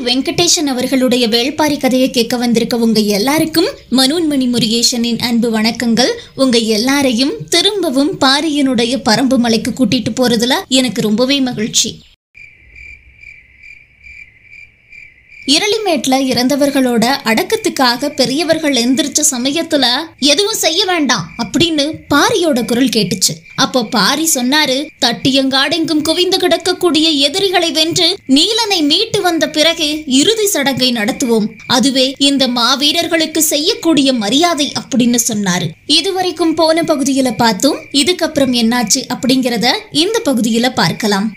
வெங்கடேசன் அவர்களுடைய வேள்பாரி கதையை கேட்க வந்திருக்க உங்க எல்லாருக்கும் மனோன்மணி முருகேசனின் அன்பு வணக்கங்கள். உங்க எல்லாரையும் திரும்பவும் பாரியினுடைய பரம்பு மலைக்கு கூட்டிட்டு போறதுல எனக்கு ரொம்பவே மகிழ்ச்சி. இரளிமேட்ல இறந்தவர்களோட அடக்கத்துக்காக பெரியவர்கள் எந்திரிச்ச சமயத்துல எதுவும் செய்ய வேண்டாம் அப்படின்னு பாரியோட குரல் கேட்டுச்சு. அப்போ பாரி சொன்னாரு, தட்டியங்காடெங்கும் குவிந்து கிடக்கக்கூடிய எதிரிகளை வென்று நீலனை மீட்டு வந்த பிறகு இறுதி சடங்கை நடத்துவோம். அதுவே இந்த மாவீரர்களுக்கு செய்யக்கூடிய மரியாதை அப்படின்னு சொன்னாரு. இதுவரைக்கும் போன பகுதியில பார்த்தோம். இதுக்கப்புறம் என்னாச்சு அப்படிங்கறத இந்த பகுதியில பார்க்கலாம்.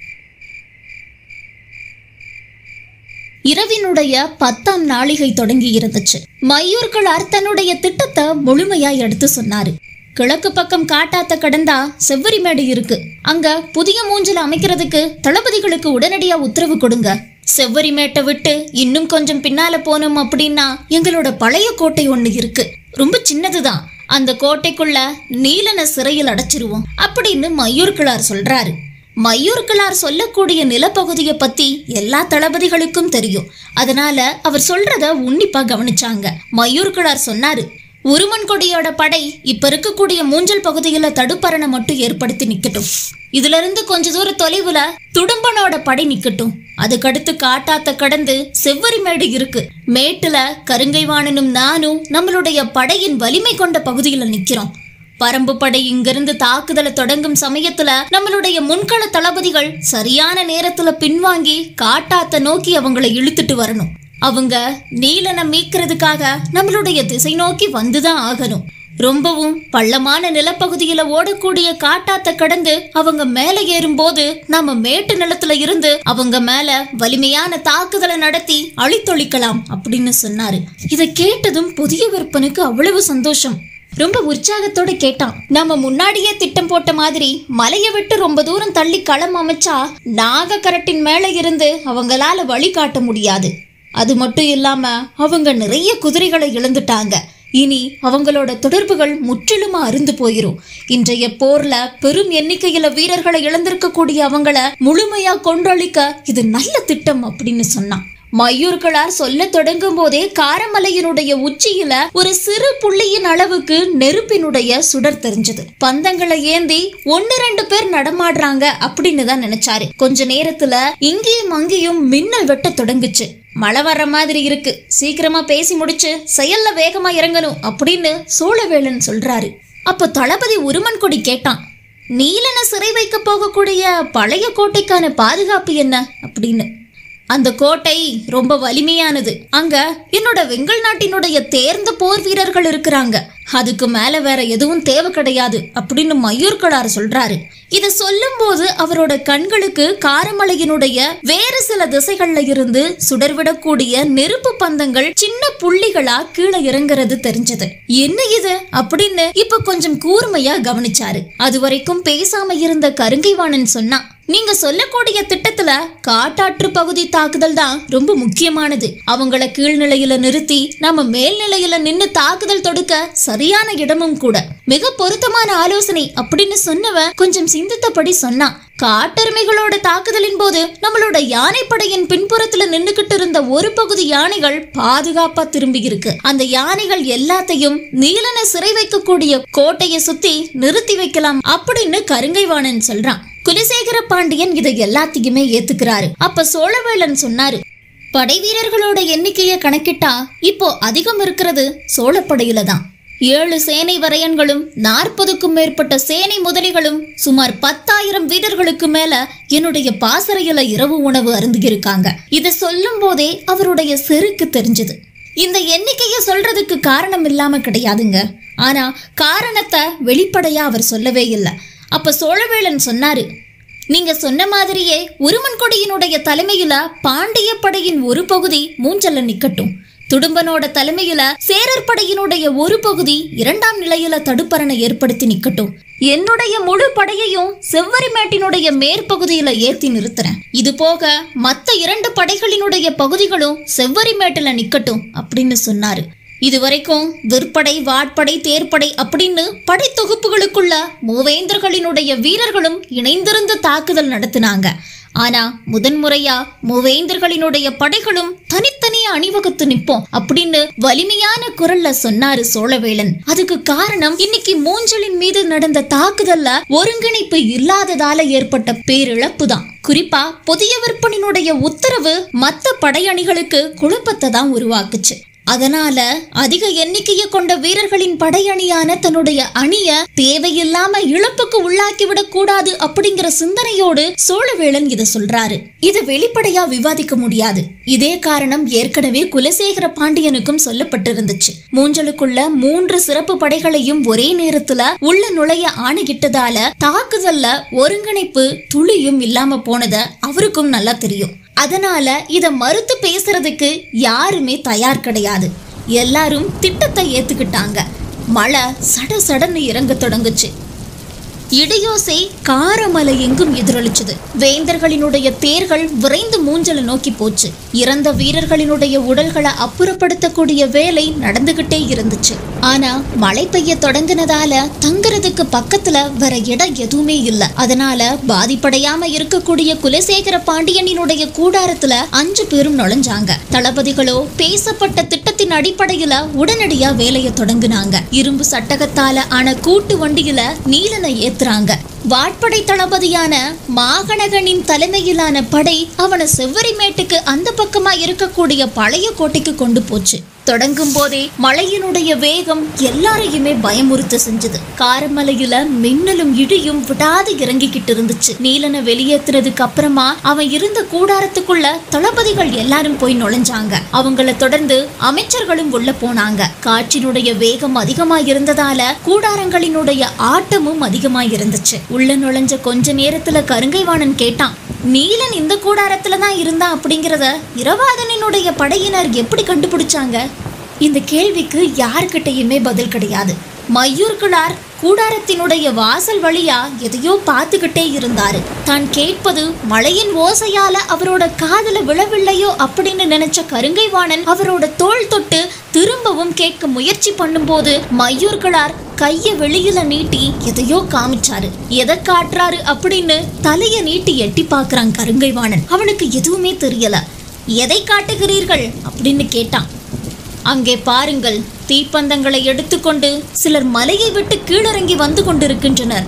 இரவினுடைய 10ஆம் நாளிகை தொடங்கி இருந்துச்சு. மையூர்களார் தன்னுடைய திட்டத்தை முழுமையா எடுத்து சொன்னாரு. கிழக்கு பக்கம் காட்டாத்த கடந்தா செவ்வரிமேடு இருக்கு. அங்க புதிய மூஞ்சல் அமைக்கிறதுக்கு தளபதிகளுக்கு உடனடியா உத்தரவு கொடுங்க. செவ்வரிமேட்டை விட்டு இன்னும் கொஞ்சம் பின்னால போனோம் அப்படின்னா எங்களோட பழைய கோட்டை ஒண்ணு இருக்கு. ரொம்ப சின்னதுதான். அந்த கோட்டைக்குள்ள நீலனை சிறையில் அடைச்சிருவோம் அப்படின்னு மையூர்களார் சொல்றாரு. மையூர்களார் சொல்லக்கூடிய நிலப்பகுதியை பத்தி எல்லா தளபதிகளுக்கும் தெரியும். அதனால அவர் சொல்றத உன்னிப்பா கவனிச்சாங்க. மையூர்களார் சொன்னாரு, உருமன் கொடியோட படை இப்ப இருக்கக்கூடிய மூஞ்சல் பகுதியில தடுப்பரணை மட்டும் ஏற்படுத்தி நிக்கட்டும். இதுல இருந்து கொஞ்ச தூர தொலைவுல துடும்பனோட படை நிக்கட்டும். அதுக்கடுத்து காட்டாத்த கடந்து செவ்வரிமேடு இருக்கு. மேட்டுல கருங்கைவாணனும் நானும் நம்மளுடைய படையின் வலிமை கொண்ட பகுதியில நிக்கிறோம். பரம்பு படை இங்கிருந்து தாக்குதலை தொடங்கும் சமயத்துல நம்மளுடைய முன்கள தளபதிகள் சரியான நேரத்துல பின்வாங்கி காட்டாத்த நோக்கி அவங்களை இழுத்துட்டு வரணும். அவங்க நீலனை மீட்கிறதுக்காக நம்மளுடைய திசை நோக்கி வந்துதான் ஆகணும். ரொம்பவும் பள்ளமான நிலப்பகுதியில ஓடக்கூடிய காட்டாத்த கடந்து அவங்க மேல ஏறும்போது நாம மேட்டு நிலத்துல இருந்து அவங்க மேல வலிமையான தாக்குதலை நடத்தி அழித்தொழிக்கலாம் அப்படின்னு சொன்னாரு. இதை கேட்டதும் புதிய விற்பனுக்கு அவ்வளவு சந்தோஷம். ரொம்ப உற்சாகத்தோட கேட்டான். நம்ம முன்னாடியே திட்டம் போட்ட மாதிரி மலையை விட்டு ரொம்ப தூரம் தள்ளி களம் அமைச்சா நாகக்கரட்டின் மேல இருந்து அவங்களால வழி காட்ட முடியாது. அது மட்டும் இல்லாம அவங்க நிறைய குதிரைகளை இழந்துட்டாங்க. இனி அவங்களோட தொடர்புகள் முற்றிலுமா அருந்து போயிரும். இன்றைய போர்ல பெரும் எண்ணிக்கையில வீரர்களை இழந்திருக்கக்கூடிய அவங்கள முழுமையா கொன்றொழிக்க இது நல்ல திட்டம் அப்படின்னு சொன்னான். மையூர்களார் சொல்ல தொடங்கும் போதே காரமலையினுடைய உச்சியில ஒரு சிறு புள்ளியின் அளவுக்கு நெருப்பினுடைய சுடர் தெரிஞ்சது. பந்தங்களை ஏந்தி 1-2 பேர் நடமாடுறாங்க அப்படின்னு தான் நினைச்சாரு. கொஞ்ச நேரத்துல இங்கேயும் அங்கேயும் மின்னல் வெட்ட தொடங்குச்சு. மழை வர்ற மாதிரி இருக்கு, சீக்கிரமா பேசி முடிச்சு செயல்ல வேகமா இறங்கணும் அப்படின்னு சோழவேளன் சொல்றாரு. அப்ப தளபதி உருமன் கொடி கேட்டான், நீலனை சிறை வைக்க போகக்கூடிய பழைய கோட்டைக்கான பாதுகாப்பு என்ன அப்படின்னு. அந்த கோட்டை ரொம்ப வலிமையானது. அங்க என்னோட வெங்கல் நாட்டினுடைய தேர்ந்த போர் வீரர்கள் இருக்கிறாங்க. அதுக்கு மேல வேற எதுவும் தேவை கிடையாது அப்படின்னு மையூர்களார் சொல்றாரு. இத சொல்லும் போது அவரோட கண்களுக்கு காரமலையினுடைய வேறு சில திசைகள்ல இருந்து சுடர்விடக்கூடிய நெருப்பு பந்தங்கள் சின்ன புள்ளிகளா கீழே இறங்குறது தெரிஞ்சது. என்ன இது அப்படின்னு இப்ப கொஞ்சம் கூர்மையா கவனிச்சாரு. அது வரைக்கும் பேசாம இருந்த கருங்கைவாணன் சொன்னா, நீங்க சொல்லக்கூடிய திட்டத்துல காட்டாற்று பகுதி தாக்குதல் தான் ரொம்ப முக்கியமானது. அவங்கள கீழ்நிலையில நிறுத்தி நம்ம மேல்நிலையில நின்னு தாக்குதல் தொடுக்க சரியான இடமும் கூட. மிக பொருத்தமான ஆலோசனை அப்படின்னு சொன்னவன் கொஞ்சம் சிந்தித்தபடி சொன்னான். காட்டெருமைகளோட தாக்குதலின் போது நம்மளோட யானைப்படையின் பின்புறத்துல நின்னுகிட்டு இருந்த ஒரு பகுதி யானைகள் பாதுகாப்பா திரும்பி இருக்கு. அந்த யானைகள் எல்லாத்தையும் நீலனை சிறை வைக்கக்கூடிய கோட்டையை சுத்தி நிறுத்தி வைக்கலாம் அப்படின்னு கருங்கைவாணன் சொல்றான். குலசேகர பாண்டியன் இதை எல்லாத்தையுமே ஏத்துக்கிறாரு. அப்ப சோழவேளன் சொன்னாரு, படை வீரர்களோட எண்ணிக்கையை கணக்கிட்டா இப்போ அதிகம் இருக்கிறது சோழப்படையில தான். 7 சேனை வரையன்களும் 40க்கும் மேற்பட்ட சேனை முதலிகளும் சுமார் 10,000 வீரர்களுக்கு மேல என்னுடைய பாசறையில இரவு உணவு அருந்திருக்காங்க. இதை சொல்லும் போதே அவருடைய செருக்கு தெரிஞ்சது. இந்த எண்ணிக்கையை சொல்றதுக்கு காரணம் இல்லாம கிடையாதுங்க. ஆனா காரணத்தை வெளிப்படையா அவர் சொல்லவே இல்லை. அப்ப சோழவேளன் சொன்னாரு, நீங்க சொன்ன மாதிரியே உருமன் கொடியினுடைய தலைமையில பாண்டிய படையின் ஒரு பகுதி மூஞ்சல்ல நிக்கட்டும். துடும்பனோட தலைமையில சேரர் படையினுடைய ஒரு பகுதி 2ஆம் நிலையில தடுப்பரணை ஏற்படுத்தி நிக்கட்டும். என்னுடைய முழு படையையும் செவ்வரிமேட்டினுடைய மேற்பகுதியில ஏத்தி நிறுத்துறேன். இது போக மத்த 2 படைகளினுடைய பகுதிகளும் செவ்வரிமேட்டுல நிக்கட்டும் அப்படின்னு சொன்னாரு. இதுவரைக்கும் விற்படை, வாட்படை, தேர்ப்படை அப்படின்னு படை தொகுப்புகளுக்குள்ள மூவேந்தர்களினுடைய வீரர்களும் இணைந்திருந்து தாக்குதல் நடத்தினாங்க. ஆனா முதன்முறையா மூவேந்தர்களினுடைய படைகளும் தனித்தனியா அணிவகுத்து நிப்போம் அப்படின்னு வலிமையான குரல்ல சொன்னாரு சோழவேளன். அதுக்கு காரணம் இன்னைக்கு மூஞ்சலின் மீது நடந்த தாக்குதல்ல ஒருங்கிணைப்பு இல்லாததால ஏற்பட்ட பேரிழப்பு தான். குறிப்பா புதிய விற்பனினுடைய உத்தரவு மத்த படையணிகளுக்கு குழப்பத்தை தான் உருவாக்குச்சு. அதனால அதிக எண்ணிக்கையை கொண்ட வீரர்களின் படையணியான தன்னுடைய அணிய தேவையில்லாம இழப்புக்கு உள்ளாக்கிவிடக் கூடாது அப்படிங்கிற சிந்தனையோடு சோழவேளன் இத சொல்றாரு. இது வெளிப்படையா விவாதிக்க முடியாது. இதே காரணம் ஏற்கனவே குலசேகர பாண்டியனுக்கும் சொல்லப்பட்டிருந்துச்சு. மூஞ்சலுக்குள்ள 3 சிறப்பு படைகளையும் ஒரே நேரத்துல உள்ள நுழைய ஆணையிட்டதால தாக்குதல்ல ஒருங்கிணைப்பு துளியும் இல்லாம போனத அவருக்கும் நல்லா தெரியும். அதனால இத மறுத்து பேசுறதுக்கு யாருமே தயார் கிடையாது. எல்லாரும் திட்டத்தை ஏத்துக்கிட்டாங்க. மழை சட சடன்னு இறங்க தொடங்குச்சு. இடியோசை காரமலை எங்கும் எதிரொலிச்சது. வேந்தர்களினுடைய தேர்கள் விரைந்து மூஞ்சலை நோக்கி போச்சு. இறந்த வீரர்களினுடைய உடல்களை அப்புறப்படுத்தக்கூடிய வேலை நடந்துகிட்டே இருந்துச்சு. ஆனா மழை பெய்ய தொடங்கினதால தங்குறதுக்கு பக்கத்துல வேற இடம் எதுவுமே இல்ல. அதனால பாதிப்படையாம இருக்கக்கூடிய குலசேகர பாண்டியனினுடைய கூடாரத்துல 5 பேரும் நுழைஞ்சாங்க. தளபதிகளோ பேசப்பட்ட திட்டத்தின் அடிப்படையில உடனடியா வேலையை தொடங்குனாங்க. இரும்பு சட்டகத்தால ஆன கூட்டு வண்டியில நீலனை ஏத்துறாங்க. வாட்படை தளபதியான மாகணகனின் தலைமையிலான படை அவனை செவ்வரிமேட்டுக்கு அந்த பக்கமா இருக்கக்கூடிய பழைய கோட்டைக்கு கொண்டு போச்சு. தொடங்கும் போதே மழையினுடைய வேகம் எல்லாரையுமே பயமுறுத்த செஞ்சது. காரமலையில மின்னலும் இடியும் விடாது இறங்கிக்கிட்டு இருந்துச்சு. நீலனை வெளியேற்றுறதுக்கு அப்புறமா அவன் இருந்த கூடாரத்துக்குள்ள தளபதிகள் எல்லாரும் போய் நுழைஞ்சாங்க. அவங்கள தொடர்ந்து அமைச்சர்களும் உள்ள போனாங்க. காற்றினுடைய வேகம் அதிகமா இருந்ததால கூடாரங்களினுடைய ஆட்டமும் அதிகமா இருந்துச்சு. உள்ள நுழைஞ்ச கொஞ்ச நேரத்துல கருங்கைவாணன் கேட்டான், நீலன் இந்த கூடாரத்துல தான் இருந்தான் அப்படிங்கிறத இரவாதனினுடைய படையினர் எப்படி கண்டுபிடிச்சாங்க? இந்த கேள்விக்கு யாருக்கிட்டையுமே பதில் கிடையாது. மையூர்கிழார் கூடாரத்தினுடைய வாசல் வழியா எதையோ பார்த்துக்கிட்டே இருந்தாரு. தான் கேட்பது மழையின் ஓசையால அவரோட காதுல விழவில்லையோ அப்படின்னு நினைச்ச கருங்கைவாணன் அவரோட தோள் தொட்டு திரும்பவும் கேட்க முயற்சி பண்ணும்போது மையூர்கிழார் கைய வெளியில நீட்டி எதையோ காமிச்சாரு. எதை காட்டுறாரு அப்படின்னு தலைய நீட்டி எட்டி பாக்குறான் கருங்கைவாணன். அவனுக்கு எதுவுமே தெரியல. எதை காட்டுகிறீர்கள் அப்படின்னு கேட்டான். அங்கே பாருங்கள், தீப்பந்தங்களை எடுத்துக்கொண்டு சிலர் மலையை விட்டு கீழிறங்கி வந்து கொண்டிருக்கின்றனர்.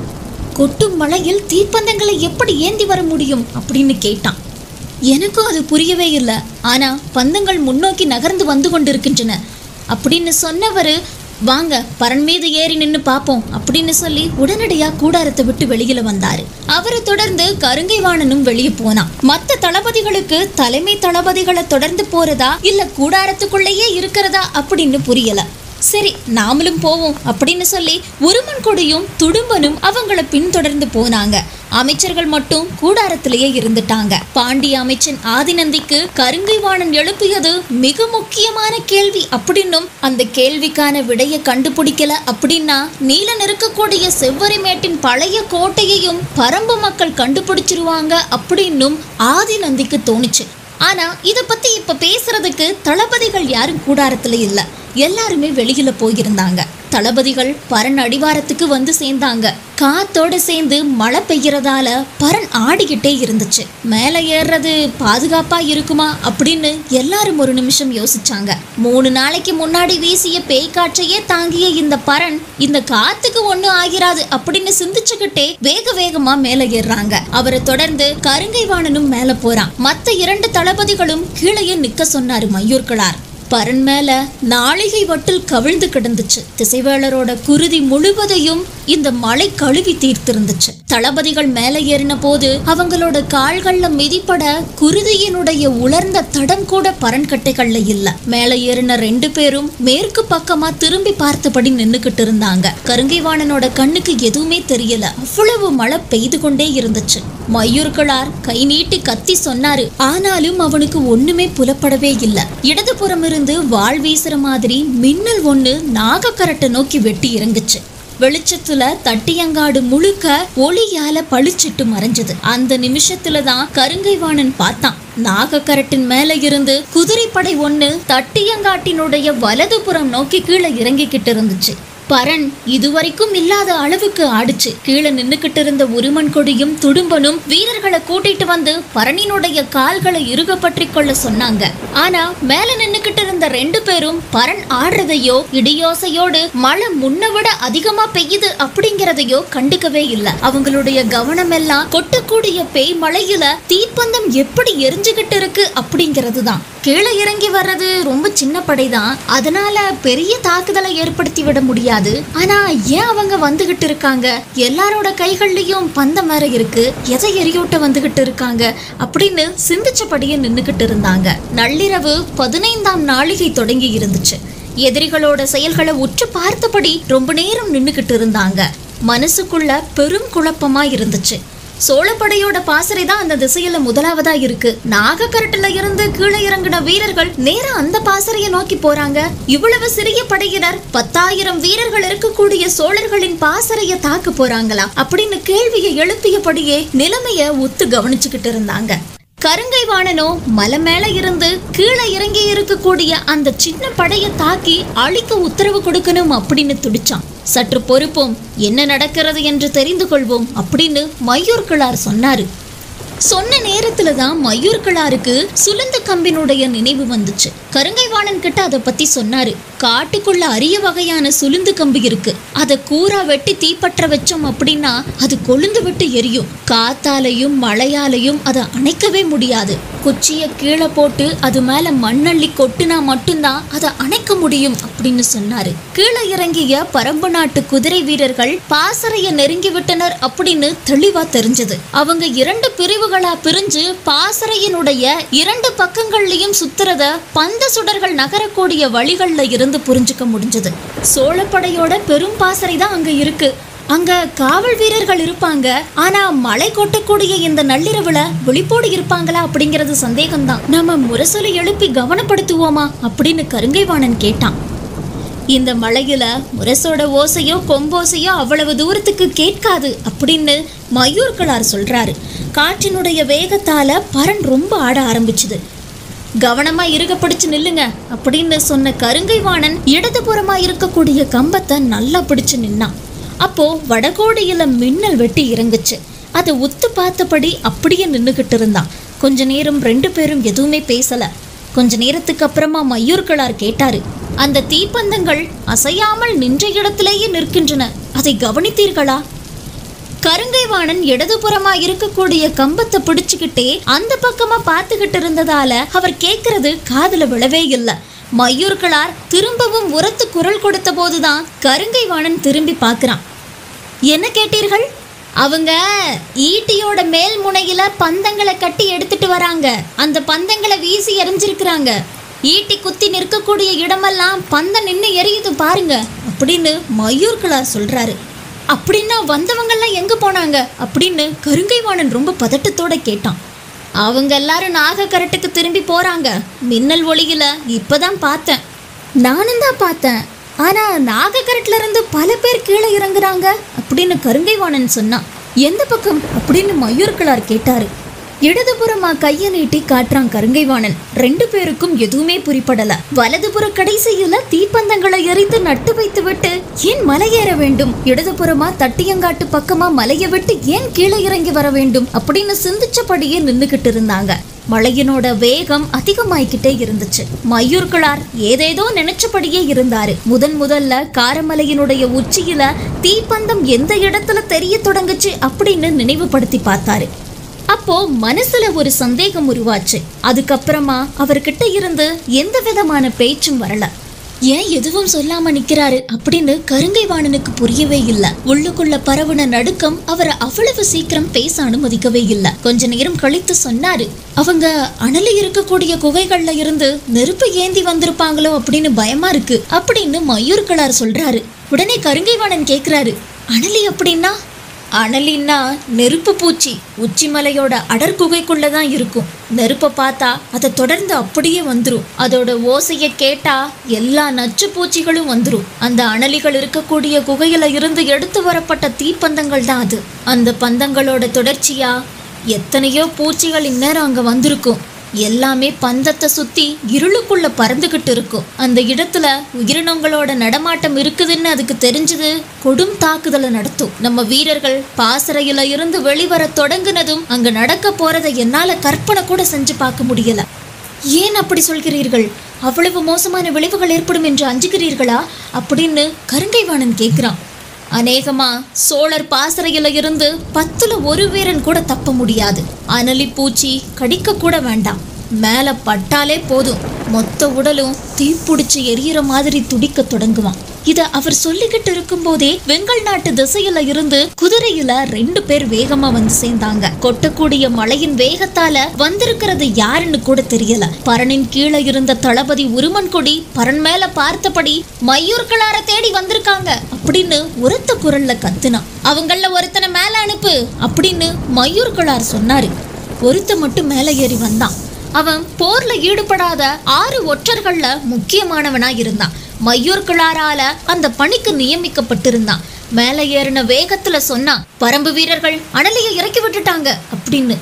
கொட்டும் மலையில் தீப்பந்தங்களை எப்படி ஏந்தி வர முடியும் அப்படின்னு கேட்டான். எனக்கும் அது புரியவே இல்லை. ஆனா பந்தங்கள் முன்னோக்கி நகர்ந்து வந்து கொண்டிருக்கின்றன அப்படின்னு சொன்னவரு, வாங்க பரன் மீது ஏறி நின்னு பாப்போம் அப்படின்னு சொல்லி உடனடியா கூடாரத்தை விட்டு வெளியில வந்தாரு. அவரை தொடர்ந்து கருங்கைவாணனும் வெளியே போனான். மத்த தளபதிகளுக்கு தலைமை தளபதிகளை தொடர்ந்து போறதா இல்ல கூடாரத்துக்குள்ளேயே இருக்கிறதா அப்படின்னு புரியல. சரி நாமளும் போவோம் அப்படின்னு சொல்லி உருமன் கொடியும் துடும்பனும் அவங்கள பின்தொடர்ந்து போனாங்க. அமைச்சர்கள் மட்டும் கூடாரத்திலேயே இருந்துட்டாங்க. பாண்டிய அமைச்சன் ஆதிநந்திக்கு கருங்கைவாணன் எழுப்பியது மிக முக்கியமான கேள்வி அப்படின்னும், அந்த கேள்விக்கான விடையை கண்டுபிடிக்கல அப்படின்னா நீலன் இருக்கக்கூடிய செவ்வரிமேட்டின் பழைய கோட்டையையும் பரம்பு மக்கள் கண்டுபிடிச்சிருவாங்க அப்படின்னும் ஆதிநந்திக்கு தோணுச்சு. ஆனா இத பத்தி இப்ப பேசுறதுக்கு தளபதிகள் யாரும் கூடாரத்துல இல்ல. எல்லாருமே வெளியில போயிருந்தாங்க. தளபதிகள் பரன் அடிவாரத்துக்கு வந்து சேர்ந்தாங்க. காத்தோட சேர்ந்து மழை பெய்யறதால பரன் ஆடிக்கிட்டே இருந்துச்சு. மேலே ஏறுறது பாதுகாப்பா இருக்குமா அப்படின்னு எல்லாரும் ஒரு நிமிஷம் யோசிச்சாங்க. 3 நாளைக்கு முன்னாடி வீசிய பேய் காற்றையே தாங்கிய இந்த பரன் இந்த காத்துக்கு ஒண்ணு ஆகிறாது அப்படின்னு சிந்திச்சுக்கிட்டே வேக வேகமா மேலே ஏறுறாங்க. அவரை தொடர்ந்து கருங்கைவாணனும் மேல போறான். மத்த 2 தளபதிகளும் கீழே நிக்க சொன்னாரு மையூர்கிழார். பரன் மேல நாளிகை வட்டில் கவிழ்ந்து கிடந்துச்சு. திசைவேளரோட குருதி முழுவதையும் இந்த மழை கழுவி தீர்த்திருந்துச்சு. தளபதிகள் மேல ஏறின போது அவங்களோட கால்கள்ல மிதிப்பட குருதியினுடைய உலர்ந்த தடம் கூட பரன்கட்டைகள்ல இல்ல. மேல ஏறின 2 பேரும் மேற்கு பக்கமா திரும்பி பார்த்தபடி நின்னுக்கிட்டு இருந்தாங்க. கருங்கைவாணனோட கண்ணுக்கு எதுவுமே தெரியல. அவ்வளவு மழை பெய்து கொண்டே இருந்துச்சு. மையூர்கிழார் கை நீட்டி கத்தி சொன்னாரு. ஆனாலும் அவனுக்கு ஒண்ணுமே புலப்படவே இல்லை. இடதுபுறம் இருந்து வாள் வீசுற மாதிரி மின்னல் ஒண்ணு நாகக்கரட்டை நோக்கி வெட்டி இறங்குச்சு. வெளிச்சத்துல தட்டியங்காடு முழுக்க ஒளியால பளிச்சிட்டு மறைஞ்சது. அந்த நிமிஷத்துலதான் கருங்கைவாணன் பார்த்தான். நாகக்கரட்டின் மேல இருந்து குதிரைப்படை ஒண்ணு தட்டியங்காட்டினுடைய வலதுபுறம் நோக்கி கீழே இறங்கிக்கிட்டு இருந்துச்சு. பரண் இதுவரைக்கும் இல்லாத அளவுக்கு ஆடுச்சு. கீழே நின்னுக்கிட்டு இருந்த உருமன் கொடியும் துடும்பனும் வீரர்களை கூட்டிட்டு வந்து பரணினுடைய கால்களை இறுக பற்றி கொள்ள சொன்னாங்க. ஆனா மேல நின்னுக்கிட்டு இருந்த 2 பேரும் பரண் ஆடுறதையோ இடியோசையோடு மழை முன்ன விட அதிகமா பெய்யுது அப்படிங்கறதையோ கண்டுக்கவே இல்லை. அவங்களுடைய கவனம் எல்லாம் கொட்டக்கூடிய பேய் மழையில தீப்பந்தம் எப்படி எரிஞ்சுகிட்டு இருக்கு அப்படிங்கிறது தான். கீழே இறங்கி வர்றது ரொம்ப சின்ன படைதான், அதனால பெரிய தாக்குதலை ஏற்படுத்தி விட முடியாது. ஆனா ஏன் அவங்க வந்துகிட்டு இருக்காங்க? எல்லாரோட கைகள்லயும் பந்தம் வேற இருக்கு, எதை எரியூட்ட வந்துகிட்டு இருக்காங்க அப்படின்னு சிந்திச்சபடியே நின்னுகிட்டு இருந்தாங்க. நள்ளிரவு 15ஆம் நாளிகை தொடங்கி இருந்துச்சு. எதிரிகளோட செயல்களை உற்று பார்த்தபடி ரொம்ப நேரம் நின்னுகிட்டு இருந்தாங்க. மனசுக்குள்ள பெரும் குழப்பமா இருந்துச்சு. சோழப்படையோட பாசறை தான் அந்த திசையில முதலாவதா இருக்கு. நாகக்கரட்டுல இருந்து கீழே இறங்கின வீரர்கள் நேரா அந்த பாசறையை நோக்கி போறாங்க. இவ்வளவு சிறிய படையினர் 10,000 வீரர்கள் இருக்கக்கூடிய சோழர்களின் பாசறையை தாக்க போறாங்களா அப்படின்னு கேள்வியை எழுப்பியபடியே நிலைமைய ஒத்து கவனிச்சுக்கிட்டு இருந்தாங்க. கருங்கை வாணனோ மலை மேல இருந்து கீழே இறங்கி இருக்கக்கூடிய அந்த சின்ன படையை தாக்கி அழிக்க உத்தரவு கொடுக்கணும் அப்படின்னு துடிச்சான். சற்று பொறுப்போம், என்ன நடக்கிறது என்று தெரிந்து கொள்வோம் அப்படின்னு மையூர்கிழார் சொன்னாரு. சொன்ன நேரத்துல தான் மையூர்கிழாருக்கு சுளுந்த கம்பினுடைய நினைவு வந்துச்சு. கருங்கை வாணன் கிட்ட அதை பத்தி சொன்னாரு. காட்டுக்குள்ள அரிய வகையான சுளுந்து கம்பி இருக்கு, அதை கூரா வெட்டி தீப்பற்ற வச்சோம் அப்படின்னா அது கொழுந்து விட்டு எரியும். காத்தாலையும் மழையாலையும் அதை அணைக்கவே முடியாது. குச்சிய கீழே போட்டு அது மேல மண்ணள்ளி கொட்டுனா மட்டும்தான் அதை அணைக்க முடியும் அப்படின்னு சொன்னாரு. கீழே இறங்கிய பரம்பு நாட்டு குதிரை வீரர்கள் பாசறைய நெருங்கி விட்டனர் அப்படின்னு தெளிவா தெரிஞ்சது. அவங்க 2 பிரிவுகளா பிரிஞ்சு பாசறையினுடைய 2 பக்கங்கள்லயும் சுத்துறத பந்த சுடர்கள் நகரக்கூடிய வழிகள்ல இருந்து புரிஞ்சுக்க முடிஞ்சது. சோழப்படையோட பெரும் பாசறை தான் அங்க இருக்கு. அங்க காவல் வீரர்கள் இருப்பாங்க. ஆனா மழை கொட்டக்கூடிய இந்த நள்ளிரவுல விழிப்போடு இருப்பாங்களா அப்படிங்கறது சந்தேகம்தான். நம்ம முரசொலி எழுப்பி கவனப்படுத்துவோமா அப்படின்னு கருங்கை வாணன் கேட்டான். இந்த மழையில முரசோட ஓசையோ கொம்போசையோ அவ்வளவு தூரத்துக்கு கேட்காது அப்படின்னு மையூர்கிழார் சொல்றாரு. காற்றினுடைய வேகத்தால பரண் ரொம்ப ஆட ஆரம்பிச்சுது. கவனமா இருக பிடிச்சு நில்லுங்க அப்படின்னு சொன்ன கருங்கை வாணன் இடதுபுறமா இருக்கக்கூடிய கம்பத்தை நல்லா பிடிச்சு நின்னான். அப்போ வடகோடியில மின்னல் வெட்டி இறங்குச்சு. அதை உத்து பார்த்தபடி அப்படியே நின்னுகிட்டு இருந்தான். கொஞ்ச நேரம் 2 பேரும் எதுவுமே பேசல. கொஞ்ச நேரத்துக்கு அப்புறமா மையூர்கிழார் கேட்டாரு, அந்த தீப்பந்தங்கள் அசையாமல் நின்ற இடத்திலேயே நிற்கின்றன, அதை கவனித்தீர்களா? கருங்கை வாணன் இடதுபுறமா இருக்கக்கூடிய கம்பத்தை பிடிச்சுக்கிட்டே அந்த பக்கமா பார்த்துக்கிட்டு இருந்ததால அவர் கேட்கறது காதுல விழவே இல்லை. மையூர்கிழார் திரும்பவும் உரத்து குரல் கொடுத்த போதுதான் கருங்கை வாணன் திரும்பி பார்க்கிறான். என்ன கேட்டீர்கள்? அவங்க ஈட்டியோட மேல் முனையில பந்தங்களை கட்டி எடுத்துட்டு வராங்க. அந்த பந்தங்களை வீசி எறிஞ்சிருக்கிறாங்க. ஈட்டி குத்தி நிற்கக்கூடிய இடமெல்லாம் பந்தம் நின்று எரியுது பாருங்க அப்படின்னு மையூர்கிழார் சொல்றாரு. அப்படின்னா வந்தவங்கெல்லாம் எங்க போனாங்க அப்படின்னு கருங்கை வாணன் ரொம்ப பதட்டத்தோட கேட்டான். அவங்க எல்லாரும் நாகக்கரட்டுக்கு திரும்பி போறாங்க. மின்னல் ஒளியில இப்பதான் பார்த்தேன். நானும் தான் பார்த்தேன். ஆனா நாகக்கரட்டுல இருந்து பல பேர் கீழே இறங்குறாங்க அப்படின்னு கருங்கை வாணன் சொன்னான். எந்த பக்கம் அப்படின்னு மையூர்கிழார் கேட்டாரு. இடதுபுறமா கைய நீட்டி காட்டுறான் கருங்கை வாணன். 2 பேருக்கும் எதுவுமே புரிப்படல. வலதுபுற கடைசியில தீப்பந்தங்களை எரிந்து நட்டு வைத்து விட்டு ஏன் மலையேற வேண்டும்? இடதுபுறமா தட்டியங்காட்டு பக்கமா மலையை விட்டு ஏன் கீழே இறங்கி வர வேண்டும் அப்படின்னு சிந்திச்சபடியே நின்னுகிட்டு இருந்தாங்க. மழையினோட வேகம் அதிகமாயிக்கிட்டே இருந்துச்சு. மையூர்கிழார் ஏதேதோ நினைச்சபடியே இருந்தாரு. முதல்ல காரமலையினுடைய உச்சியில தீப்பந்தம் எந்த இடத்துல தெரிய தொடங்குச்சு அப்படின்னு நினைவுபடுத்தி பார்த்தாரு. அப்போ மனசுல ஒரு சந்தேகம் உருவாச்சு. அதுக்கப்புறமா அவர்கிட்ட இருந்து எந்த விதமான பேச்சும் வரல. ஏன் எதுவும் சொல்லாம நிக்கிறாரு அப்படின்னு கருங்கை வாணனுக்கு புரியவே இல்லை. உள்ளுக்குள்ள பரவுன நடுக்கம் அவரை அவ்வளவு சீக்கிரம் பேச அனுமதிக்கவே இல்லை. கொஞ்ச நேரம் கழித்து சொன்னாரு. அவங்க அனலி இருக்கக்கூடிய குகைகள்ல இருந்து நெருப்பு ஏந்தி வந்திருப்பாங்களோ அப்படின்னு பயமா இருக்கு அப்படின்னு மையூர்கிழார் சொல்றாரு. உடனே கருங்கை வாணன் கேக்குறாரு, அனலி அப்படின்னா? அனலின்னா நெருப்பு பூச்சி. உச்சிமலையோட அடர்குகைக்குள்ளதான் இருக்கும். நெருப்பை பார்த்தா அதை தொடர்ந்து அப்படியே வந்துடும். அதோட ஓசையை கேட்டா எல்லா நச்சு பூச்சிகளும் வந்துடும். அந்த அனலிகள் இருக்கக்கூடிய குகையில இருந்து எடுத்து வரப்பட்ட தீப்பந்தங்கள் தான் அது. அந்த பந்தங்களோட தொடர்ச்சியா எத்தனையோ பூச்சிகள் இந்நேரம் அங்க வந்திருக்கும். எல்லாமே பந்தத்தை சுத்தி இருளுக்குள்ள பறந்துகிட்டு இருக்கும். அந்த இடத்துல உயிரினங்களோட நடமாட்டம் இருக்குதுன்னு அதுக்கு தெரிஞ்சது கொடும் தாக்குதலை நடத்தும். நம்ம வீரர்கள் பாசறையில இருந்து வெளிவர தொடங்குனதும் அங்க நடக்க போறதை என்னால கற்பனை கூட செஞ்சு பார்க்க முடியல. ஏன் அப்படி சொல்கிறீர்கள்? அவ்வளவு மோசமான விளைவுகள் ஏற்படும் என்று அஞ்சுகிறீர்களா அப்படின்னு கருங்கைவாணன் கேட்கிறான். அநேகமா சோழர் பாசறையில இருந்து 10ல் 1 வீரன் கூட தப்ப முடியாது. அனலி பூச்சி கடிக்க கூட வேண்டாம், மேல பட்டாலே போதும் மொத்த உடலும் தீப்பிடிச்சு எரியிற மாதிரி துடிக்க தொடங்குவான். இத அவர் சொல்லிக்கிட்டு இருக்கும் போதே வெங்கல் நாட்டு திசையில இருந்து குதிரையில 2 பேர் வேகமா வந்து சேர்ந்தாங்க. கொட்டக்கூடிய மழையின் வேகத்தால வந்திருக்கிறது யாருன்னு கூட தெரியல. பரனின் கீழே இருந்த தளபதி உருமன்கொடி பரன் மேல பார்த்தபடி மையூர்களார தேடி வந்திருக்காங்க அப்படின்னு உரத்த குரல்ல கத்துனான். அவங்கள ஒருத்தனை மேல அனுப்பு அப்படின்னு மையூர்களார் சொன்னாரு. ஒருத்த மட்டும் மேல ஏறி வந்தான். அவன் போர்ல ஈடுபடாத 6 ஒற்றர்கள்ல முக்கியமானவனா இருந்தான். மையூர்களாரால அந்த பணிக்கு நியமிக்கப்பட்டிருந்தான். மேல ஏறின வேகத்துல சொன்னான், பரம்பு வீரர்கள் அனலியை இறக்கி விட்டுட்டாங்க அப்படின்னு.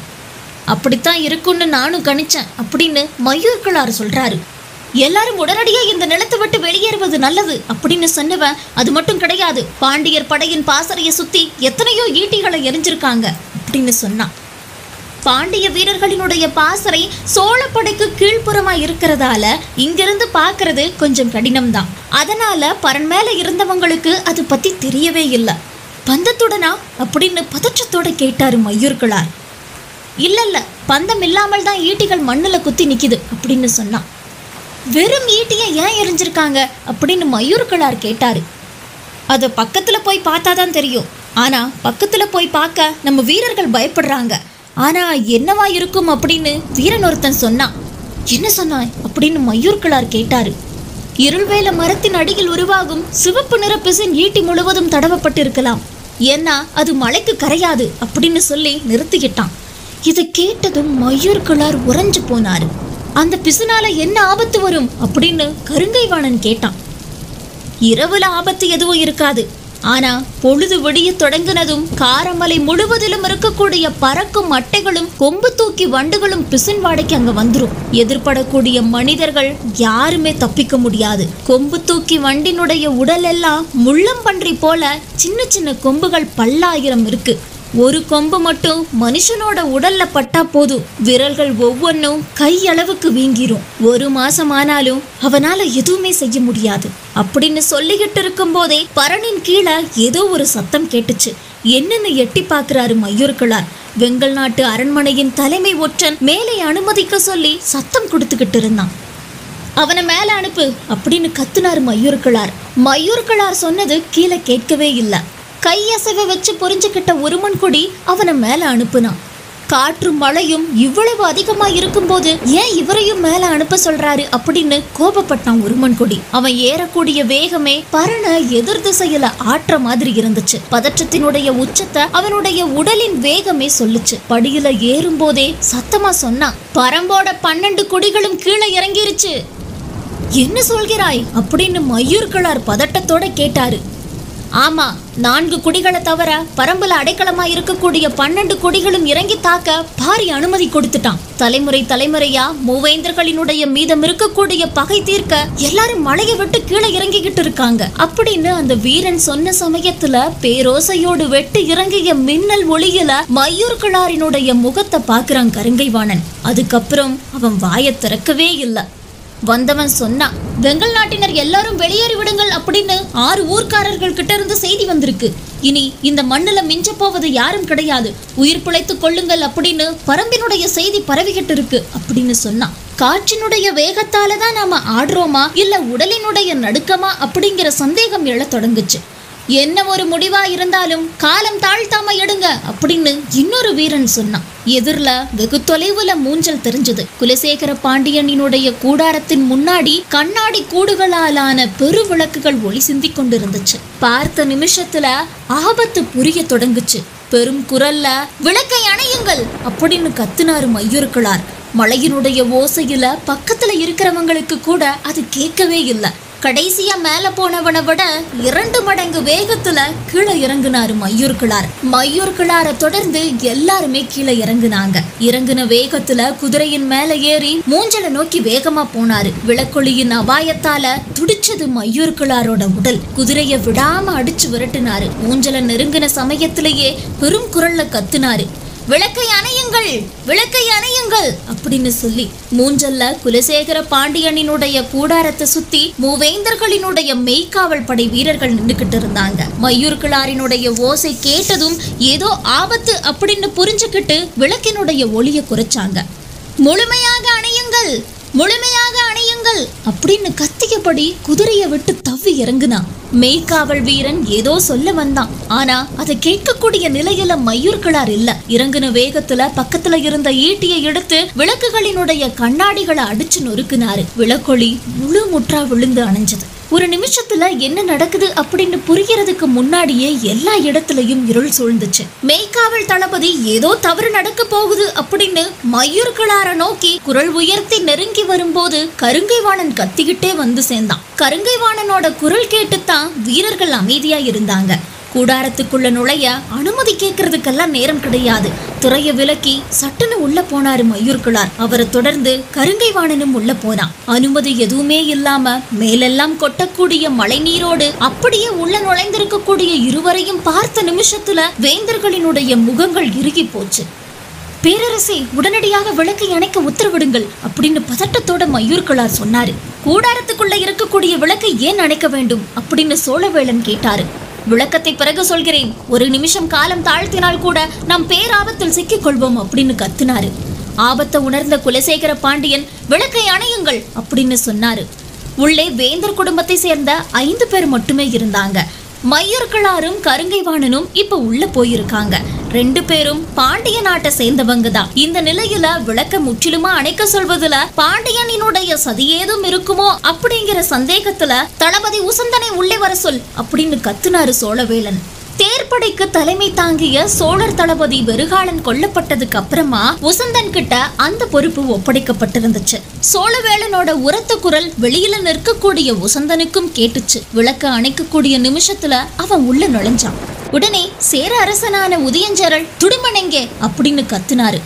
அப்படித்தான் இருக்குன்னு நானும் கணிச்சேன் அப்படின்னு மையூர்களார் சொல்றாரு. எல்லாரும் உடனடியா இந்த நிலத்தை விட்டு வெளியேறுவது நல்லது அப்படின்னு சொன்னவன் அது மட்டும் கிடையாது, பாண்டியர் படையின் பாசறையை சுத்தி எத்தனையோ ஈட்டிகளை எரிஞ்சிருக்காங்க அப்படின்னு சொன்னான். பாண்டிய வீரர்களினுடைய பாசறை சோழப்படைக்கு கீழ்ப்புறமா இருக்கிறதால இங்கிருந்து பாக்குறது கொஞ்சம் கடினம்தான். அதனால பரன் மேல இருந்தவங்களுக்கு அது பத்தி தெரியவே இல்லை. பந்தத்துடனா அப்படின்னு பதற்றத்தோட கேட்டாரு மையூர்களார். இல்ல, பந்தம் இல்லாமல் தான் ஈட்டிகள் மண்ணுல குத்தி நிக்குது அப்படின்னு சொன்னான். வெறும் ஈட்டியை ஏன் எரிஞ்சிருக்காங்க அப்படின்னு மையூர்களார் கேட்டாரு. அது பக்கத்துல போய் பார்த்தாதான் தெரியும். ஆனா பக்கத்துல போய் பார்க்க நம்ம வீரர்கள் பயப்படுறாங்க. ஆனா என்னவா இருக்கும் அப்படின்னு வீரன் ஒருத்தன் சொன்னான். என்ன சொன்னாய் அப்படின்னு மையூர்களார் கேட்டாரு. இருள்வேல மரத்தின் அடியில் உருவாகும் சிவப்பு நிற பிசின் ஈட்டி முழுவதும் தடவப்பட்டிருக்கலாம், ஏன்னா அது மலைக்கு கரையாது அப்படின்னு சொல்லி நிறுத்திக்கிட்டான். இதை கேட்டதும் மையூர்களார் உறைஞ்சு போனாரு. அந்த பிசுனால என்ன ஆபத்து வரும் அப்படின்னு கருங்கைவாணன் கேட்டான். இரவுல ஆபத்து எதுவும் இருக்காது, ஆனா பொழுது விடிய தொடங்கினதும் காரமலை முழுவதிலும் இருக்கக்கூடிய பறக்கும் அட்டைகளும் கொம்பு தூக்கி வண்டுகளும் பிசின் வாடைக்கு அங்க வந்துரும். எதிர்படக்கூடிய மனிதர்கள் யாருமே தப்பிக்க முடியாது. கொம்பு தூக்கி வண்டினுடைய உடல் எல்லாம் முள்ளம்பன்றி போல சின்ன சின்ன கொம்புகள் பல்லாயிரம் இருக்கு. ஒரு கொம்பு மட்டும் மனுஷனோட உடல்ல பட்டா போதும் விரல்கள் ஒவ்வொன்றும் கையளவுக்கு வீங்கிரும். 1 மாசம் ஆனாலும் அவனால எதுவுமே செய்ய முடியாது அப்படின்னு சொல்லிக்கிட்டு இருக்கும் போதே பரனின் கீழே ஏதோ ஒரு சத்தம் கேட்டுச்சு. என்னன்னு எட்டி பார்க்கிறாரு மையூர்களார். வெங்கல் நாட்டு அரண்மனையின் தலைமை ஒற்றன் மேலே அனுமதிக்க சொல்லி சத்தம் கொடுத்துக்கிட்டு இருந்தான். அவனை மேல அனுப்பு அப்படின்னு கத்துனாரு மையூர்களார். மையூர்களார் சொன்னது கீழே கேட்கவே இல்லை. கையசைவை வச்சு புரிஞ்சுக்கிட்ட உருமன்கொடி அவனை மேல அனுப்புனான். காற்றும் மழையும் இவ்வளவு அதிகமா இருக்கும்போது ஏன் இவரையும் மேல அனுப்ப சொல்றாரு அப்படின்னு கோபப்பட்டான் உருமன்கொடி. அவன் ஏறக்கூடிய வேகமே பரனை எதிர் திசையில ஆற்ற மாதிரி இருந்துச்சு. பதற்றத்தினுடைய உச்சத்தை அவனுடைய உடலின் வேகமே சொல்லுச்சு. படியில ஏறும் போதே சத்தமா சொன்னான், பரம்போட 12 கொடிகளும் கீழே இறங்கிருச்சு. என்ன சொல்கிறாய் அப்படின்னு மையூர்களார் பதட்டத்தோட கேட்டாரு. ஆமா, 4 கொடிகளை தவிர பரம்புல அடைக்கலமா இருக்கக்கூடிய 12 கொடிகளும் இறங்கி தாக்க பாரி அனுமதி கொடுத்துட்டான். தலைமுறை தலைமுறையா மூவேந்தர்களினுடைய மீதம் இருக்கக்கூடிய பகை தீர்க்க எல்லாரும் மலையை விட்டு கீழே இறங்கிக்கிட்டு இருக்காங்க அப்படின்னு அந்த வீரன் சொன்ன சமயத்துல பேரோசையோடு வெட்டு இறங்கிய மின்னல் ஒளியில மையூர்களாரினுடைய முகத்தை பாக்குறான் கருங்கைவாணன். அதுக்கப்புறம் அவன் வாயை திறக்கவே இல்லை. வந்தவன் சொன்னான், வெங்கல் நாட்டினர் எல்லாரும் வெளியேறி விடுங்கள் அப்படின்னு 6 ஊர்க்காரர்கள் கிட்ட இருந்து செய்தி வந்திருக்கு. இனி இந்த மண்ணுல மிஞ்ச போவது யாரும் கிடையாது, உயிர் பிழைத்து கொள்ளுங்கள் அப்படின்னு பரம்பினுடைய செய்தி பரவிக்கிட்டு இருக்கு அப்படின்னு சொன்னான். காற்றினுடைய வேகத்தால தான் நாம ஆடுறோமா இல்ல உடலினுடைய நடுக்கமா அப்படிங்கிற சந்தேகம் எழ தொடங்குச்சு. என்ன ஒரு முடிவா இருந்தாலும் காலம் தாழ்த்தாம எடுங்க அப்படின்னு இன்னொரு வீரன் சொன்னான். எதிரில வெகு தொலைவுல மூஞ்சல் தெரிஞ்சது. குலசேகர பாண்டியனினுடைய கூடாரத்தின் முன்னாடி கண்ணாடி கூடுகளாலான பெரு விளக்குகள் ஒளி சிந்தி கொண்டிருந்துச்சு. பார்த்த நிமிஷத்துல ஆபத்து புரிய தொடங்குச்சு. பெரும் குரல்ல விளக்கை அணையுங்கள் அப்படின்னு கத்துனாரு மையூர்களார். மழையினுடைய ஓசையில பக்கத்துல இருக்கிறவங்களுக்கு கூட அது கேட்கவே இல்லை. கடைசியா மேல போனவனை விட 2 மடங்கு வேகத்துல கீழே இறங்குனாரு மையூர் கிழார். மையூர் கிழாரை தொடர்ந்து எல்லாருமே கீழே இறங்குனாங்க. இறங்குன வேகத்துல குதிரையின் மேல ஏறி மூஞ்சலை நோக்கி வேகமா போனாரு. விளக்கொளியின் அபாயத்தால துடிச்சது மையூர் கிழாரோட உடல். குதிரைய விடாம அடிச்சு விரட்டினாரு. மூஞ்சலை நெருங்கின சமயத்திலேயே பெரும் குரல்ல கத்துனாரு, விளக்கை அணையுங்கள், விளக்கை அணையுங்கள் அப்படின்னு சொல்லி. மூஞ்சல்ல குலசேகர பாண்டியனினுடைய கூடாரத்தை சுத்தி மூவேந்தர்களினுடைய மெய்காவல் படை வீரர்கள் நின்றுகிட்டு இருந்தாங்க. மையூர் கிழாரினுடைய ஓசை கேட்டதும் ஏதோ ஆபத்து அப்படின்னு புரிஞ்சுக்கிட்டு விளக்கினுடைய ஒளிய குறைச்சாங்க. முழுமையாக அணையுங்கள், முழுமையாக அணையுங்கள் அப்படின்னு கத்தியபடி குதிரைய விட்டு தவ்வி இறங்குனான். மெய்காவல் வீரன் ஏதோ சொல்ல வந்தான். ஆனா அதை கேட்கக்கூடிய நிலையில மையூர் கிழார் இல்ல. இறங்குன வேகத்துல பக்கத்துல இருந்த ஈட்டியை எடுத்து விளக்குகளினுடைய கண்ணாடிகளை அடிச்சு நொறுக்குனாரு. விளக்கொளி முழு முற்றா விழுந்து அணைஞ்சது. ஒரு நிமிஷத்துல என்ன நடக்குது அப்படின்னு புரியறதுக்கு முன்னாடியே எல்லா இடத்துலயும் இருள் சூழ்ந்துச்சு. மெய்காவல் தளபதி ஏதோ தவறு நடக்க போகுது அப்படின்னு மையூர் கிழார நோக்கி குரல் உயர்த்தி நெருங்கி வரும்போது கருங்கைவாணன் கத்திக்கிட்டே வந்து சேர்ந்தான். கருங்கைவாணனோட குரல் கேட்டுத்தான் வீரர்கள் அமைதியா இருந்தாங்க. கூடாரத்துக்குள்ள நுழைய அனுமதி கேட்கறதுக்கெல்லாம் நேரம் கிடையாது. துறைய விலக்கி சட்டுன்னு உள்ள போனாரு மையூர் கிழார். அவரை தொடர்ந்து கருங்கைவாணனும் உள்ள போனான். அனுமதி எதுவுமே இல்லாம மேலெல்லாம் கொட்டக்கூடிய மழை நீரோடு அப்படியே உள்ள நுழைந்திருக்கக்கூடிய இருவரையும் பார்த்த நிமிஷத்துல வேந்தர்களினுடைய முகங்கள் இறுகி போச்சு. பேரரசே, உடனடியாக விளக்கை அணைக்க உத்தரவிடுங்கள் அப்படின்னு பதட்டத்தோட மையூர் கிழார் சொன்னாரு. கூடாரத்துக்குள்ள இருக்கக்கூடிய விளக்கை ஏன் அணைக்க வேண்டும் அப்படின்னு சோழவேளன் கேட்டாரு. விளக்கத்தை பிறகு சொல்கிறேன், ஒரு நிமிஷம் காலம் தாழ்த்தினால் கூட நாம் பேராபத்தில் சிக்கிக் கொள்வோம் அப்படின்னு கத்துனாரு. ஆபத்தை உணர்ந்த குலசேகர பாண்டியன் விளக்கை அணையுங்கள் அப்படின்னு சொன்னாரு. உள்ளே வேந்தர் குடும்பத்தை சேர்ந்த 5 பேர் மட்டுமே இருந்தாங்க. மையூர் கிழாரும் கருங்கைவாணனும் இப்ப உள்ள போயிருக்காங்க. 2 பேரும் பாண்டிய நாட்டை சேர்ந்தவங்க தான். இந்த நிலையில விளக்க முற்றிலுமா அணைக்க சொல்வதுல பாண்டியனினுடைய சதி ஏதும் இருக்குமோ அப்படிங்கிற சந்தேகத்துல தளபதி உசந்தனை உள்ளே வர சொல் அப்படின்னு கத்துனாரு சோழவேளன். தேர்ப்படைக்கு தலைமை தாங்கிய சோழர் தளபதி வெறுகாலன் கொல்லப்பட்டதுக்கு அப்புறமா உசந்தன் கிட்ட அந்த பொறுப்பு ஒப்படைக்கப்பட்டிருந்துச்சு. சோழவேளனோட உரத்த குரல் வெளியில நிற்கக்கூடிய உசந்தனுக்கும் கேட்டுச்சு. விளக்க அணைக்கக்கூடிய நிமிஷத்துல அவன் உள்ள நுழைஞ்சான். உடனே சேர அரசனான உதயஞ்சரல் துடுமணெங்கே அப்படின்னு கத்துனாரு.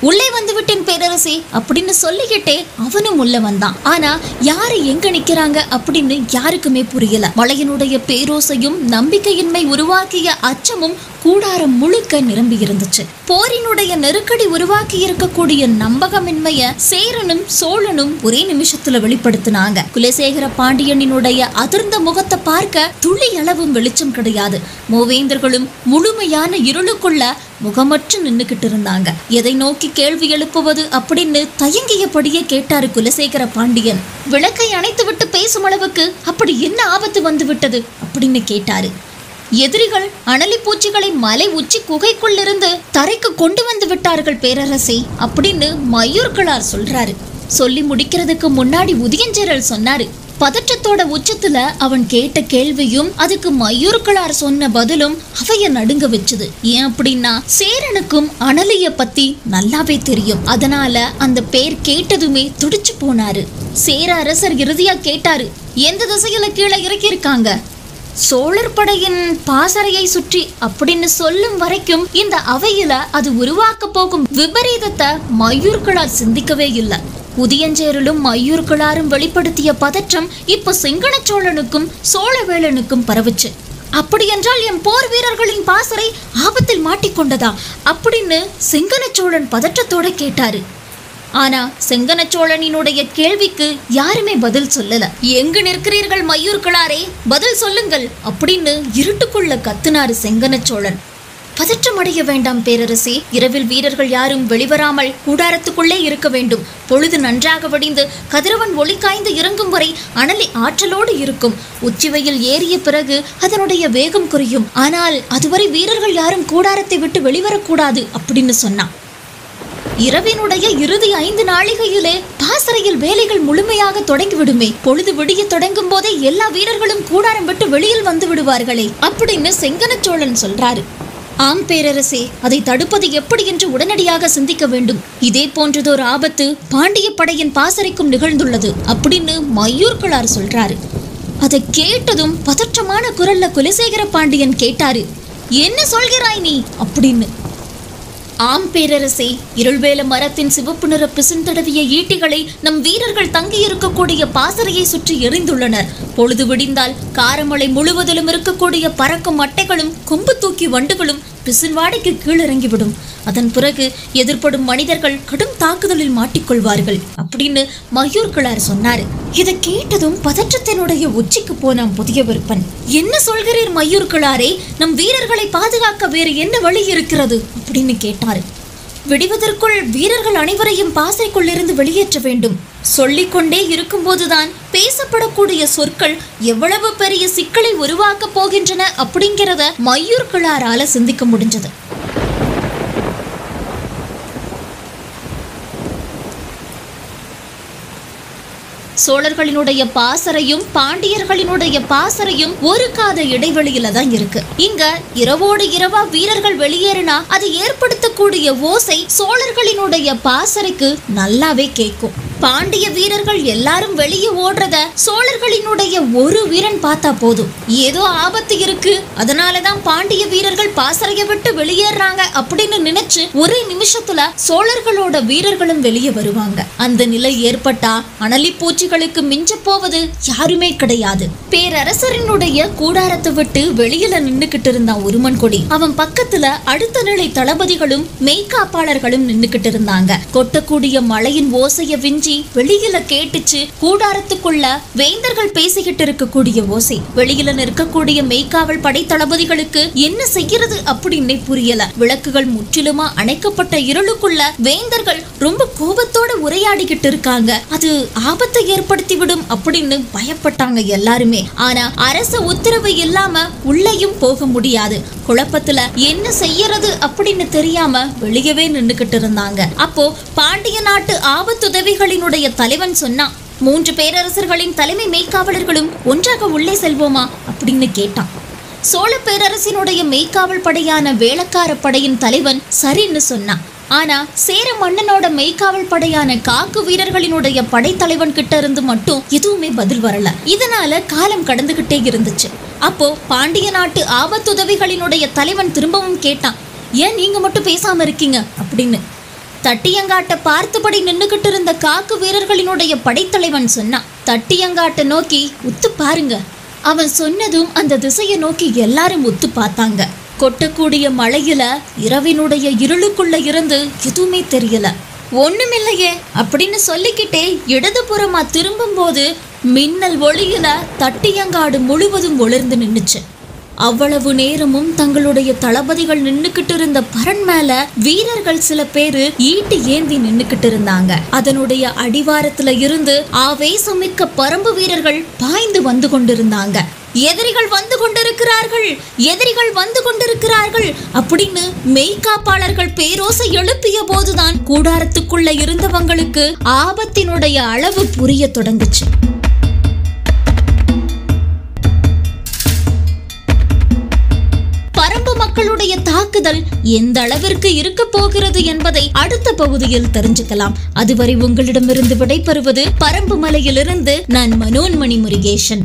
உள்ளே வந்து விட்டேன் பேரரசே அப்படின்னு சொல்லிக்கிட்டே அவனும் உள்ள வந்தான். ஆனா யாரு எங்க நிக்கிறாங்க அப்படின்னு யாருக்குமே புரியல. மலையினுடைய பேரோசையும் நம்பிக்கையின்மை உருவாக்கிய அச்சமும் கூடாரம் முழுக்க நிரம்பி இருந்துச்சு. போரினுடைய நெருக்கடி உருவாக்கி இருக்கக்கூடிய நம்பகமின்மைய சேரனும் சோழனும் ஒரே நிமிஷத்துல வெளிப்படுத்தினாங்க. குலசேகர பாண்டியனினுடைய அதிர்ந்த முகத்தை பார்க்க துளி அளவும் வெளிச்சம் கிடையாது. மூவேந்தர்களும் முழுமையான இருளுக்குள்ள முகமற்று நின்னுகிட்டு இருந்தாங்க. எதை நோக்கி கேள்வி எழுப்புவது அப்படின்னு தயங்கியபடியே கேட்டாரு குலசேகர பாண்டியன். விளக்கை அணைத்து விட்டு பேசும் அளவுக்கு அப்படி என்ன ஆபத்து வந்து விட்டது அப்படின்னு கேட்டாரு. எதிரிகள் அனலி பூச்சிகளை மலை உச்சி குகைக்குள்ளிருந்து தரைக்கு கொண்டு வந்து விட்டார்கள் பேரரசே அப்படின்னு மையூர் கிழார் சொல்றாரு. சொல்லி முடிக்கிறதுக்கு முன்னாடி உதயஞ்சரல் சொன்னாரு. பதற்றத்தோட உச்சத்துல அவன் கேட்ட கேள்வியும் அதுக்கு மையூர் கிழார் சொன்ன பதிலும் அவைய நடுங்க வச்சுது. ஏன் அப்படின்னா சேரனுக்கும் அனலிய பத்தி நல்லாவே தெரியும். அதனால அந்த பேர் கேட்டதுமே துடிச்சு போனாரு. சேர அரசர் இறுதியா கேட்டாரு, எந்த திசையில கீழே இறக்கி இருக்காங்க? சோழர் படையின் பாசறையை சுற்றி அப்படின்னு சொல்லும் வரைக்கும் இந்த அவையில அது உருவாக்க போகும் விபரீதத்தை மையூர் கிழார் சிந்திக்கவே இல்லை. உதயஞ்சேரலும் மையூர் கிழாரும் வெளிப்படுத்திய பதற்றம் இப்ப செங்கன சோழனுக்கும் சோழவேளனுக்கும் பரவுச்சு. அப்படி என்றால் என் போர் வீரர்களின் பாசறை ஆபத்தில் மாட்டிக்கொண்டதா அப்படின்னு செங்கன சோழன் பதற்றத்தோட கேட்டாரு. ஆனா செங்கன சோழனினுடைய கேள்விக்கு யாருமே பதில் சொல்லல. எங்கு நிற்கிறீர்கள் மையூர் கிழாரே, பதில் சொல்லுங்கள் அப்படின்னு இருட்டுக்குள்ள கத்துனாரு செங்கன சோழன். பதற்றமடைய வேண்டாம் பேரரசே, இரவில் வீரர்கள் யாரும் வெளிவராமல் கூடாரத்துக்குள்ளே இருக்க வேண்டும். பொழுது நன்றாக வடிந்து கதிரவன் ஒளி காய்ந்து இறங்கும் வரை அனலி ஆற்றலோடு இருக்கும். உச்சிவையில் ஏறிய பிறகு அதனுடைய வேகம் குறையும். ஆனால் அதுவரை வீரர்கள் யாரும் கூடாரத்தை விட்டு வெளிவரக்கூடாது அப்படின்னு சொன்னான். இரவினுடைய இறுதி 5 நாளிகையிலே பாசறையில் வேலைகள் முழுமையாக தொடங்கிவிடுமே. பொழுது விடிய தொடங்கும் போதே எல்லா வீரர்களும் கூடாரம் விட்டு வெளியில் வந்து விடுவார்களே அப்படின்னு செங்கன சோழன் சொல்றாரு. ஆம் பேரரசே, அதை தடுப்பது எப்படி என்று உடனடியாக சிந்திக்க வேண்டும். இதே போன்றதொரு ஆபத்து பாண்டிய படையின் பாசறைக்கும் நிகழ்ந்துள்ளது அப்படின்னு மையூர் கிழார் சொல்றாரு. அதை கேட்டதும் பதற்றமான குரல்ல குலசேகர பாண்டியன் கேட்டாரு, என்ன சொல்கிறாய் நீ அப்படின்னு. ஆம் பேரரசே, இருள்வேல மரத்தின் சிவப்பு நிற பிசுந்தடவிய ஈட்டிகளை நம் வீரர்கள் தங்கி இருக்கக்கூடிய பாசறையை சுற்றி எறிந்துள்ளனர். பொழுது விடிந்தால் காரமலை முழுவதிலும் இருக்கக்கூடிய பறக்கும் அட்டைகளும் கொம்பு தூக்கி வண்டுகளும் பிசின்வாடைக்கு கீழிறங்கிவிடும். அதன் பிறகு எதிர்ப்படும் மனிதர்கள் கடும் தாக்குதலில் மாட்டிக்கொள்வார்கள் அப்படின்னு மயூர் கிழார் சொன்னாரு. இதை கேட்டதும் பதற்றத்தினுடைய உச்சிக்கு போனான் புதிய விருப்பன். என்ன சொல்கிறீர் மயூர் கிழாரே, நம் வீரர்களை பாதுகாக்க வேறு என்ன வழி இருக்கிறது அப்படின்னு கேட்டாரு. விடுவதற்குள் வீரர்கள் அனைவரையும் பாசைக்குள் இருந்து வெளியேற்ற வேண்டும். சொல்லிக்கொண்டே இருக்கும்போதுதான் பேசப்படக்கூடிய சொற்கள் எவ்வளவு பெரிய சிக்கலை உருவாக்க போகின்றன அப்படிங்கிறத மயூர் கிழாரால சிந்திக்க முடிஞ்சது. சோழர்களினுடைய பாசறையும் பாண்டியர்களினுடைய பாசறையும் ஒரு காத இடைவெளியில தான் இருக்கு. இங்க இரவோடு இரவா வீரர்கள் வெளியேறினா அது ஏற்படுத்தக்கூடிய ஓசை சோழர்களினுடைய பாசறைக்கு நல்லாவே கேட்கும். பாண்டிய வீரர்கள் எல்லாரும் வெளியே ஓடுறத சோழர்களினுடைய ஒரு வீரன் பார்த்தா போதும், ஏதோ ஆபத்து இருக்கு, அதனாலதான் பாண்டிய வீரர்கள் பாசறையை விட்டு வெளியேறாங்க அப்படின்னு நினைச்சு ஒரே நிமிஷத்துல சோழர்களோட வீரர்களும் வெளியே வருவாங்க. அந்த நிலை ஏற்பட்டா அனலி பூச்சிகளுக்கு மிஞ்ச போவது யாருமே கிடையாது. பேரரசரினுடைய கூடாரத்தை விட்டு வெளியில நின்னுக்கிட்டு இருந்தான் உருமன் கொடி. அவன் பக்கத்துல அடுத்த நிலை தளபதிகளும் மெய்காப்பாளர்களும் நின்னுக்கிட்டு இருந்தாங்க. கொட்டக்கூடிய மழையின் ஓசைய விஞ்சி வெளியில கேட்டுச்சு கூடாரத்துக்குள்ள வேந்தர்கள் பேசிக்கிட்டு இருக்கக்கூடிய ஓசை. வெளியில நிற்கக்கூடிய மெய்காவல் படை தளபதிகளுக்கு என்ன செய்யறது அப்படின்னு புரியல. விளக்குகள் முற்றிலுமா அணைக்கப்பட்ட இருளுக்குள்ள வேந்தர்கள் ரொம்ப கோபத்தோட உரையாடிக்கிட்டு இருக்காங்க. அது ஆபத்தை ஏற்படுத்தி விடும் அப்படின்னு பயப்பட்டாங்க எல்லாருமே. ஆனா அரச உத்தரவு இல்லாம உள்ளேயும் போக முடியாது. குழப்பத்துல என்ன செய்யறது அப்படின்னு தெரியாம வெளியவே நின்னுக்கிட்டு இருந்தாங்க. அப்போ பாண்டிய நாட்டு ஆபத்துதவிகளினுடைய தலைவன் சொன்னான், 3 பேரரசர்களின் தலைமை மெய்காவலர்களும் ஒன்றாக உள்ளே செல்வோமா அப்படின்னு கேட்டான். சோழ பேரரசினுடைய மெய்காவல் படையான வேளக்கார படையின் தலைவன் சரின்னு சொன்னான். ஆனா சேர மன்னனோட மெய்காவல் படையான காக்கு வீரர்களினுடைய படைத்தலைவன் கிட்ட இருந்து மட்டும் எதுவுமே பதில் வரல. இதனால காலம் கடந்துகிட்டே இருந்துச்சு. அப்போ பாண்டிய நாட்டு ஆபத்துதவிகளினுடைய தலைவன் திரும்பவும் கேட்டான், ஏன் நீங்க மட்டும் பேசாம இருக்கீங்க அப்படின்னு. தட்டியங்காட்ட பார்த்தபடி நின்னுகிட்டு இருந்த காக்கு வீரர்களினுடைய படைத்தலைவன் சொன்னான், தட்டியங்காட்ட நோக்கி உத்து பாருங்க. அவன் சொன்னதும் அந்த திசையை நோக்கி எல்லாரும் உத்து பார்த்தாங்க. கொட்டக்கூடிய மழையில இரவினுடைய இருளுக்குள்ள இருந்து எதுவுமே தெரியல. ஒண்ணுமில்லையே அப்படின்னு சொல்லிக்கிட்டே இடதுபுறமா திரும்பும் போது மின்னல் ஒளியில தட்டியங்காடு முழுவதும் ஒளிர்ந்து நின்னுச்சு. அவ்வளவு நேரமும் தங்களுடைய தளபதிகள் நின்னுக்கிட்டு இருந்த பரண் மேல வீரர்கள் சில பேரு ஈட்டி ஏந்தி நின்னுக்கிட்டு இருந்தாங்க. அதனுடைய அடிவாரத்துல இருந்து ஆவேசமிக்க பரம்பு வீரர்கள் பாய்ந்து வந்து கொண்டிருந்தாங்க. எதிரிகள் வந்து கொண்டிருக்கிறார்கள், எதிரிகள் வந்து கொண்டிருக்கிறார்கள் அப்படின்னு மெய்காப்பாளர்கள் பேரோசை எழுப்பிய போதுதான் கூடாரத்துக்குள்ள இருந்தவங்களுக்கு ஆபத்தினுடைய அளவு புரிய தொடங்குச்சு. பரம்பு மக்களுடைய தாக்குதல் எந்த அளவிற்கு இருக்க போகிறது என்பதை அடுத்த பகுதியில் தெரிஞ்சுக்கலாம். அதுவரை உங்களிடமிருந்து விடைபெறுவது பரம்பு மலையிலிருந்து நான் மனோன்மணி முருகேசன்.